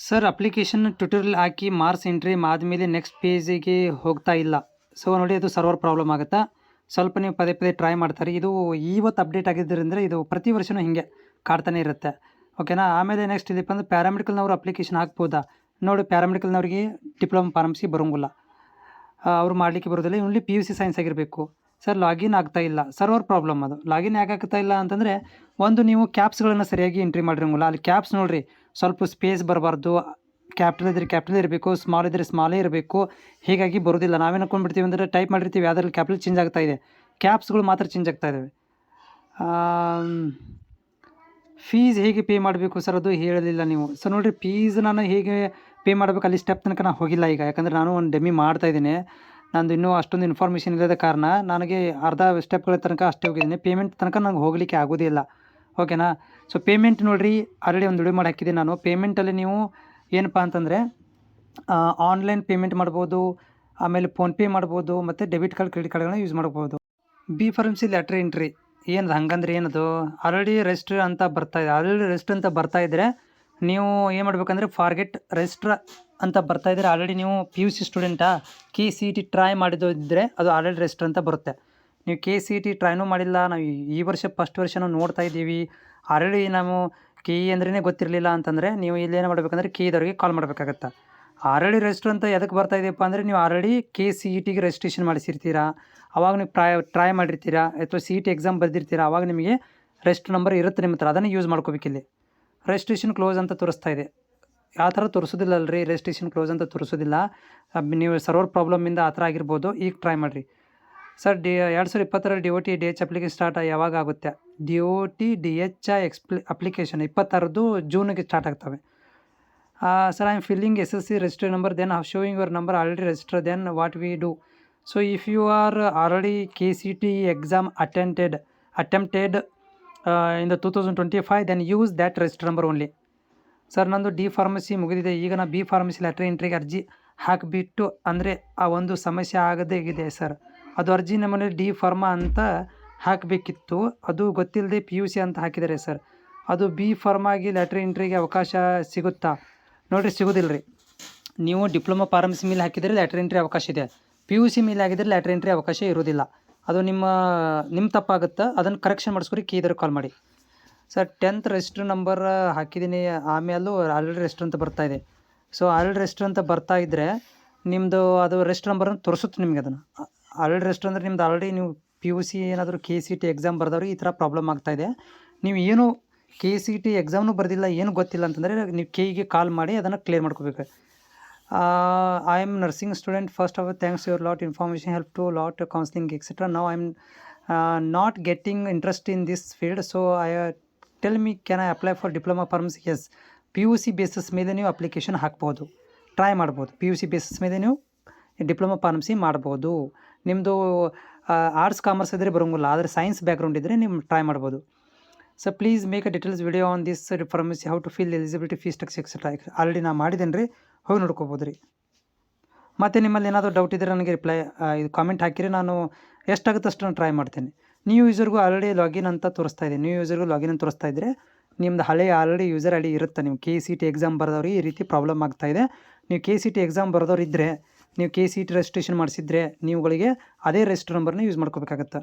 Sir application tutorial ಹಾಕಿ marks entry ಆದಮೇಲೆ next ಪೇಜಿಗೆ ಹೋಗ್ತಾ ಇಲ್ಲ. ಸೊ ನೋಡಿ ಅದು ಸರ್ವರ್ ಪ್ರಾಬ್ಲಮ್ ಆಗುತ್ತಾ, ಸ್ವಲ್ಪ ನೀವು ಪದೇ ಪದೇ ಟ್ರೈ ಮಾಡ್ತಾರೆ. ಇದು ಇವತ್ತು ಅಪ್ಡೇಟ್ ಆಗಿದ್ದರಿಂದ ಇದು ಪ್ರತಿ ವರ್ಷವೂ ಹಿಂಗೆ ಕಾಡ್ತಾನೆ ಇರುತ್ತೆ. ಓಕೆನಾ. ಆಮೇಲೆ ನೆಕ್ಸ್ಟ್ ಇದಪ್ಪ ಅಂದ್ರೆ ಪ್ಯಾರಾಮೆಡಿಕಲ್ನವ್ರು ಅಪ್ಲಿಕೇಶನ್ ಹಾಕ್ಬೋದಾ ನೋಡಿ. ಪ್ಯಾರಾಮೆಡಿಕಲ್ನವ್ರಿಗೆ ಡಿಪ್ಲೊಮಾ ಫಾರ್ಮಸಿ ಬರೋಂಗಿಲ್ಲ, ಅವ್ರು ಮಾಡಲಿಕ್ಕೆ ಬರೋದಿಲ್ಲ. ಓನ್ಲಿ PUC ಸೈನ್ಸ್ ಆಗಿರಬೇಕು. ಸರ್ ಲಾಗಿನ್ ಆಗ್ತಾ ಇಲ್ಲ, ಸರ್ವರ್ ಪ್ರಾಬ್ಲಮ್. ಅದು ಲಾಗಿನ್ ಯಾಕೆ ಆಗ್ತಾ ಇಲ್ಲ ಅಂತಂದರೆ, ಒಂದು ನೀವು ಕ್ಯಾಪ್ಸ್ಗಳನ್ನು ಸರಿಯಾಗಿ ಎಂಟ್ರಿ ಮಾಡಿರೋಂಗಿಲ್ಲ. ಅಲ್ಲಿ ಕ್ಯಾಪ್ಸ್ ನೋಡಿರಿ, ಸ್ವಲ್ಪ ಸ್ಪೇಸ್ ಬರಬಾರ್ದು. ಕ್ಯಾಪಿಟಲ್ ಇದ್ದರೆ ಕ್ಯಾಪಿಟಲ್ ಇರಬೇಕು, ಸ್ಮಾಲ್ ಇದ್ದರೆ ಸ್ಮಾಲೇ ಇರಬೇಕು. ಹೀಗಾಗಿ ಬರೋದಿಲ್ಲ. ನಾವೇನು ಅಂದ್ಕೊಂಡ್ಬಿಡ್ತೀವಿ ಅಂದರೆ ಟೈಪ್ ಮಾಡಿರ್ತೀವಿ, ಯಾವುದ್ರಲ್ಲಿ ಕ್ಯಾಪಿಟಲ್ ಚೇಂಜ್ ಆಗ್ತಾ ಇದೆ, ಕ್ಯಾಪ್ಸ್ಗಳು ಮಾತ್ರ ಚೇಂಜ್ ಆಗ್ತಾ ಇದ್ದಾವೆ. ಫೀಸ್ ಹೇಗೆ ಪೇ ಮಾಡಬೇಕು ಸರ್ ಅದು ಹೇಳಲಿಲ್ಲ ನೀವು. ಸರ್ ನೋಡಿರಿ, ಫೀಸ್ ನಾನು ಹೇಗೆ ಪೇ ಮಾಡಬೇಕು ಅಲ್ಲಿ ಸ್ಟೆಪ್ ತನಕ ನಾನು ಹೋಗಿಲ್ಲ ಈಗ. ಯಾಕಂದರೆ ನಾನು ಒಂದು ಡೆಮಿ ಮಾಡ್ತಾಯಿದ್ದೀನಿ. ನಂದು ಇನ್ನೂ ಅಷ್ಟೊಂದು ಇನ್ಫಾರ್ಮೇಷನ್ ಇಲ್ಲದ ಕಾರಣ ನನಗೆ ಅರ್ಧ ಸ್ಟೆಪ್ಗಳ ತನಕ ಅಷ್ಟೇ ಹೋಗಿದ್ದೀನಿ. ಪೇಮೆಂಟ್ ತನಕ ನನಗೆ ಹೋಗಲಿಕ್ಕೆ ಆಗೋದಿಲ್ಲ. ಓಕೆನಾ. ಸೊ ಪೇಮೆಂಟ್ ನೋಡಿರಿ, ಆಲ್ರೆಡಿ ಒಂದು ವಿಡಿಯೋ ಮಾಡಿ ಹಾಕಿದ್ದೀನಿ ನಾನು. ಪೇಮೆಂಟಲ್ಲಿ ನೀವು ಏನಪ್ಪ ಅಂತಂದರೆ ಆನ್ಲೈನ್ ಪೇಮೆಂಟ್ ಮಾಡ್ಬೋದು, ಆಮೇಲೆ ಫೋನ್ಪೇ ಮಾಡ್ಬೋದು, ಮತ್ತು ಡೆಬಿಟ್ ಕಾರ್ಡ್ ಕ್ರೆಡಿಟ್ ಕಾರ್ಡ್ಗಳನ್ನ ಯೂಸ್ ಮಾಡ್ಬೋದು. ಬಿ ಫಾರ್ಮಸಿ ಲೆಟ್ರ್ ಎಂಟ್ರಿ ಏನದು ಹಂಗಂದ್ರೆ ಏನದು, ಆಲ್ರೆಡಿ ರೆಜಿಸ್ಟರ್ ಅಂತ ಬರ್ತಾಯಿದೆ. ಆಲ್ರೆಡಿ ರೆಜಿಸ್ಟರ್ ಅಂತ ಬರ್ತಾಯಿದ್ರೆ ನೀವು ಏನು ಮಾಡ್ಬೇಕಂದ್ರೆ ಫಾರ್ಗೆಟ್ ರೆಜಿಸ್ಟ್ರ್ ಅಂತ ಬರ್ತಾಯಿದ್ರೆ, ಆಲ್ರೆಡಿ ನೀವು PUC ಸ್ಟೂಡೆಂಟಾ, KCET ಟ್ರೈ ಮಾಡಿದ್ದಿದ್ರೆ ಅದು ಆಲ್ರೆಡಿ ರೆಜಿಸ್ಟರ್ ಅಂತ ಬರುತ್ತೆ. ನೀವು KCET ಟ್ರೈನೂ ಮಾಡಿಲ್ಲ, ನಾವು ಈ ವರ್ಷ ಫಸ್ಟ್ ವರ್ಷ ನಾವು ನೋಡ್ತಾ ಇದ್ದೀವಿ. ಆಲ್ರೆಡಿ ನಾವು KE ಅಂದ್ರೇ ಗೊತ್ತಿರಲಿಲ್ಲ ಅಂತಂದರೆ ನೀವು ಇಲ್ಲೇನು ಮಾಡಬೇಕಂದ್ರೆ KEದವ್ರಿಗೆ ಕಾಲ್ ಮಾಡಬೇಕಾಗತ್ತೆ. ಆಲ್ರೆಡಿ ರೆಜಿಸ್ಟರ್ ಅಂತ ಎದಕ್ಕೆ ಬರ್ತಾ ಇದೆಯಪ್ಪ ಅಂದರೆ, ನೀವು ಆಲ್ರೆಡಿ KCETಗೆ ರಿಜಿಸ್ಟ್ರೇಷನ್ ಮಾಡಿಸಿರ್ತೀರಾ, ಅವಾಗ ನೀವು ಟ್ರೈ ಮಾಡಿರ್ತೀರಾ, ಅಥವಾ CET ಎಕ್ಸಾಮ್ ಬರೆದಿರ್ತೀರಾ, ಅವಾಗ ನಿಮಗೆ ರೆಜಿಸ್ಟರ್ ನಂಬರ್ ಇರುತ್ತೆ ನಿಮ್ಮ ಹತ್ರ. ಅದನ್ನು ಯೂಸ್ ಮಾಡ್ಕೋಬೇಕಿಲ್ಲಿ. ರಿಜಿಸ್ಟ್ರೇಷನ್ ಕ್ಲೋಸ್ ಅಂತ ತೋರಿಸ್ತಾ ಇದೆ. ಆ ಥರ ತೋರಿಸೋದಿಲ್ಲ ಅಲ್ರಿ, ರಿಜಿಸ್ಟ್ರೇಷನ್ ಕ್ಲೋಸ್ ಅಂತ ತೋರಿಸೋದಿಲ್ಲ. ನೀವು ಸರ್ವರ್ ಪ್ರಾಬ್ಲಮಿಂದ ಆ ಥರ ಆಗಿರ್ಬೋದು. ಈಗ ಟ್ರೈ ಮಾಡಿರಿ ಸರ್. 2020ರಲ್ಲಿ DOT DH ಅಪ್ಲಿಕೇಶನ್ ಸ್ಟಾರ್ಟ್ ಯಾವಾಗ ಆಗುತ್ತೆ? DOT DH ಅಪ್ಲಿಕೇಶನ್ 26 ಜೂನಿಗೆ ಸ್ಟಾರ್ಟ್ ಆಗ್ತವೆ. Sir I am filling SSC register number, then showing your number already register, then what we do? So if you are already KCET exam attempted in the 2025, then use that register number only. Sir ನಂದು D pharmacy ಮುಗಿದಿದೆ, ಈಗ ನಾನು B pharmacy letter ಎಂಟ್ರಿಗೆ ಅರ್ಜಿ ಹಾಕಿಬಿಟ್ಟು ಅಂದರೆ ಆ ಒಂದು ಸಮಸ್ಯೆ ಆಗದೇ ಇದೆ ಸರ್. ಅದು ಅರ್ಜಿ ನಮ್ಮಲ್ಲಿ D ಫಾರ್ಮಾ ಅಂತ ಹಾಕಬೇಕಿತ್ತು, ಅದು ಗೊತ್ತಿಲ್ಲದೆ PUC ಅಂತ ಹಾಕಿದ್ದಾರೆ ಸರ್. ಅದು B ಫಾರ್ಮಾಗಿ ಲೆಟ್ರ್ ಎಂಟ್ರಿಗೆ ಅವಕಾಶ ಸಿಗುತ್ತಾ? ನೋಡಿರಿ, ಸಿಗೋದಿಲ್ಲ ರೀ. ನೀವು ಡಿಪ್ಲೊಮಾ ಫಾರ್ಮಸಿ ಮೇಲೆ ಹಾಕಿದರೆ ಲೆಟ್ರ್ ಎಂಟ್ರಿ ಅವಕಾಶ ಇದೆ. PUC ಮೇಲೆ ಹಾಕಿದರೆ ಲೆಟ್ರ್ ಎಂಟ್ರಿ ಅವಕಾಶ ಇರೋದಿಲ್ಲ. ಅದು ನಿಮ್ಮ ತಪ್ಪಾಗುತ್ತೆ. ಅದನ್ನು ಕರೆಕ್ಷನ್ ಮಾಡಿಸ್ಕೊರಿ, KEದವ್ರಿಗೆ ಕಾಲ್ ಮಾಡಿ. ಸರ್ 10th ರಿಜಿಸ್ಟರ್ ನಂಬರ್ ಹಾಕಿದ್ದೀನಿ, ಆಮೇಲೂ ಆಲ್ರೆಡಿ ರಿಜಿಸ್ಟರ್ ಅಂತ ಬರ್ತಾಯಿದೆ. ಸೊ ಆಲ್ರೆಡಿ ರಿಜಿಸ್ಟರ್ ಅಂತ ಬರ್ತಾ ಇದ್ದರೆ ನಿಮ್ಮದು ಅದು ರಿಜಿಸ್ಟರ್ ನಂಬರನ್ನು ತೋರಿಸುತ್ತೆ ನಿಮಗೆ. ಅದನ್ನು ಆಲ್ರೆಡಿ ರಿಜಿಸ್ಟರ್ ಅಂದರೆ ನಿಮ್ದು ಆಲ್ರೆಡಿ ನೀವು PUC ಏನಾದರೂ KCET ಎಕ್ಸಾಮ್ ಬರೆದವ್ರಿಗೆ ಈ ಥರ ಪ್ರಾಬ್ಲಮ್ ಆಗ್ತಾಯಿದೆ. ನೀವು ಏನು KCET ಎಕ್ಸಾಮ್ನೂ ಬರೆದಿಲ್ಲ, ಏನು ಗೊತ್ತಿಲ್ಲ ಅಂತಂದರೆ ನೀವು KEಗೆ ಕಾಲ್ ಮಾಡಿ ಅದನ್ನು ಕ್ಲಿಯರ್ ಮಾಡ್ಕೋಬೇಕು. I am nursing student. First of all, thanks your lot information, help to lot counseling etc. Now I am not getting interest in this field, so tell me, can I apply for diploma pharmacy? Yes, PUC basis ಮೇಲೆ ನೀವು application ಹಾಕ್ಬೋದು, try ಮಾಡ್ಬೋದು. PUC basis ಮೇಲೆ ನೀವು diploma pharmacy ಮಾಡ್ಬೋದು. ನಿಮ್ಮದು arts commerce ಇದ್ದರೆ ಬರೋಂಗಿಲ್ಲ, ಆದರೆ ಸೈನ್ಸ್ ಬ್ಯಾಕ್ಗ್ರೌಂಡ್ ಇದ್ದರೆ ನೀವು ಟ್ರೈ ಮಾಡ್ಬೋದು. So please make a details video on this pharmacy, how to fill eligibility, fees structure etcetera. Already ನಾನು ಮಾಡಿದ್ದೇನೆ ರೀ, ಹೋಗಿ ನೋಡ್ಕೋಬೋದು ರೀ. ಮತ್ತು ನಿಮ್ಮಲ್ಲಿ ಏನಾದರೂ ಡೌಟ್ ಇದ್ದರೆ ನನಗೆ ಇದು ಕಾಮೆಂಟ್ ಹಾಕಿರಿ, ನಾನು ಎಷ್ಟಾಗುತ್ತೆ ಅಷ್ಟು ನಾನು ಟ್ರೈ ಮಾಡ್ತೇನೆ. ನ್ಯೂ ಯೂಸರ್ಗೂ ಆಲ್ರೆಡಿ ಲಾಗಿನ್ ಅಂತ ತೋರಿಸ್ತಾ ಇದೆ. ನ್ಯೂ ಯೂಸರ್ಗೂ ಲಾಗಿನ್ ಅಂತ ತೋರಿಸ್ತಾ ಇದ್ದರೆ ನಿಮ್ಮದು ಹಳೆಯ ಆಲ್ರೆಡಿ ಯೂಸರ್ ID ಇರುತ್ತೆ. ನೀವು KCET ಎಕ್ಸಾಮ್ ಬರೆದವ್ರಿಗೆ ಈ ರೀತಿ ಪ್ರಾಬ್ಲಮ್ ಆಗ್ತಾಯಿದೆ. ನೀವು KCET ಎಕ್ಸಾಮ್ ಬರೆದವ್ರು ಇದ್ದರೆ, ನೀವು KCET ರಿಜಿಸ್ಟ್ರೇಷನ್ ಮಾಡಿಸಿದ್ರೆ ನೀವುಗಳಿಗೆ ಅದೇ ರಿಜಿಸ್ಟರ್ ನಂಬರ್ನ ಯೂಸ್ ಮಾಡ್ಕೋಬೇಕಾಗತ್ತೆ.